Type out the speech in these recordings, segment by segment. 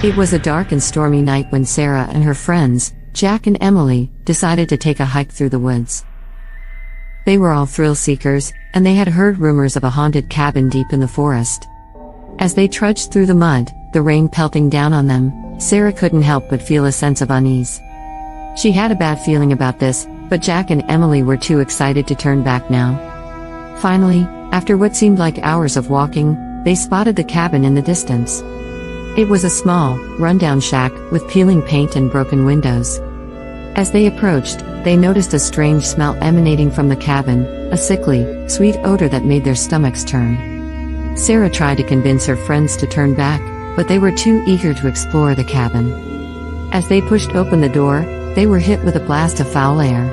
It was a dark and stormy night when Sarah and her friends, Jack and Emily, decided to take a hike through the woods. They were all thrill seekers, and they had heard rumors of a haunted cabin deep in the forest. As they trudged through the mud, the rain pelting down on them, Sarah couldn't help but feel a sense of unease. She had a bad feeling about this, but Jack and Emily were too excited to turn back now. Finally, after what seemed like hours of walking, they spotted the cabin in the distance. It was a small, rundown shack with peeling paint and broken windows. As they approached, they noticed a strange smell emanating from the cabin, a sickly, sweet odor that made their stomachs turn. Sarah tried to convince her friends to turn back, but they were too eager to explore the cabin. As they pushed open the door, they were hit with a blast of foul air.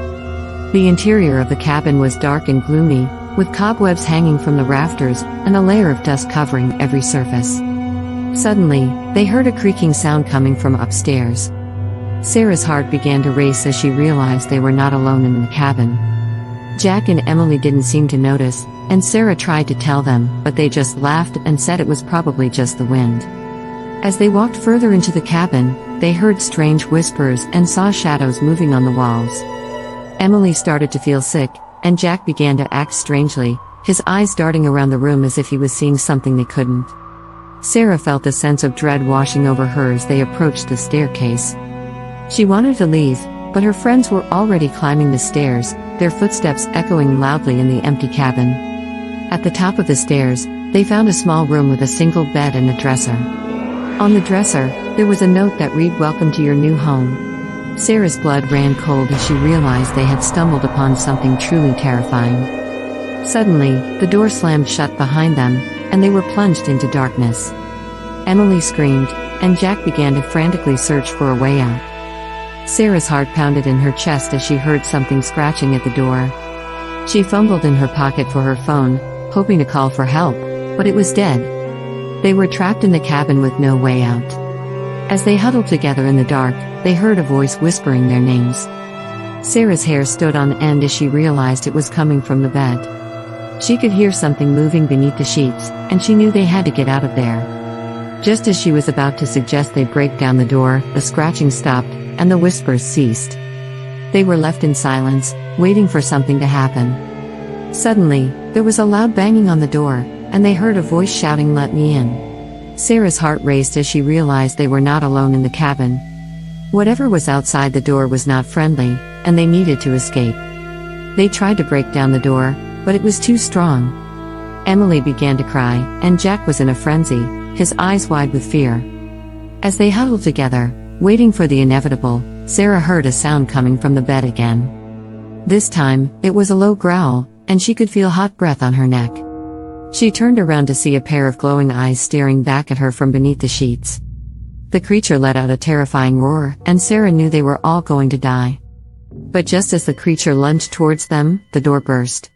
The interior of the cabin was dark and gloomy, with cobwebs hanging from the rafters and a layer of dust covering every surface. Suddenly, they heard a creaking sound coming from upstairs. Sarah's heart began to race as she realized they were not alone in the cabin. Jack and Emily didn't seem to notice, and Sarah tried to tell them, but they just laughed and said it was probably just the wind. As they walked further into the cabin, they heard strange whispers and saw shadows moving on the walls. Emily started to feel sick, and Jack began to act strangely, his eyes darting around the room as if he was seeing something they couldn't. Sarah felt a sense of dread washing over her as they approached the staircase. She wanted to leave, but her friends were already climbing the stairs, their footsteps echoing loudly in the empty cabin. At the top of the stairs, they found a small room with a single bed and a dresser. On the dresser, there was a note that read, "Welcome to your new home." Sarah's blood ran cold as she realized they had stumbled upon something truly terrifying. Suddenly, the door slammed shut behind them, and they were plunged into darkness. Emily screamed, and Jack began to frantically search for a way out. Sarah's heart pounded in her chest as she heard something scratching at the door. She fumbled in her pocket for her phone, hoping to call for help, but it was dead. They were trapped in the cabin with no way out. As they huddled together in the dark, they heard a voice whispering their names. Sarah's hair stood on end as she realized it was coming from the bed. She could hear something moving beneath the sheets, and she knew they had to get out of there. Just as she was about to suggest they break down the door, the scratching stopped, and the whispers ceased. They were left in silence, waiting for something to happen. Suddenly, there was a loud banging on the door, and they heard a voice shouting, "Let me in." Sarah's heart raced as she realized they were not alone in the cabin. Whatever was outside the door was not friendly, and they needed to escape. They tried to break down the door, but it was too strong. Emily began to cry, and Jack was in a frenzy, his eyes wide with fear. As they huddled together, waiting for the inevitable, Sarah heard a sound coming from the bed again. This time, it was a low growl, and she could feel hot breath on her neck. She turned around to see a pair of glowing eyes staring back at her from beneath the sheets. The creature let out a terrifying roar, and Sarah knew they were all going to die. But just as the creature lunged towards them, the door burst.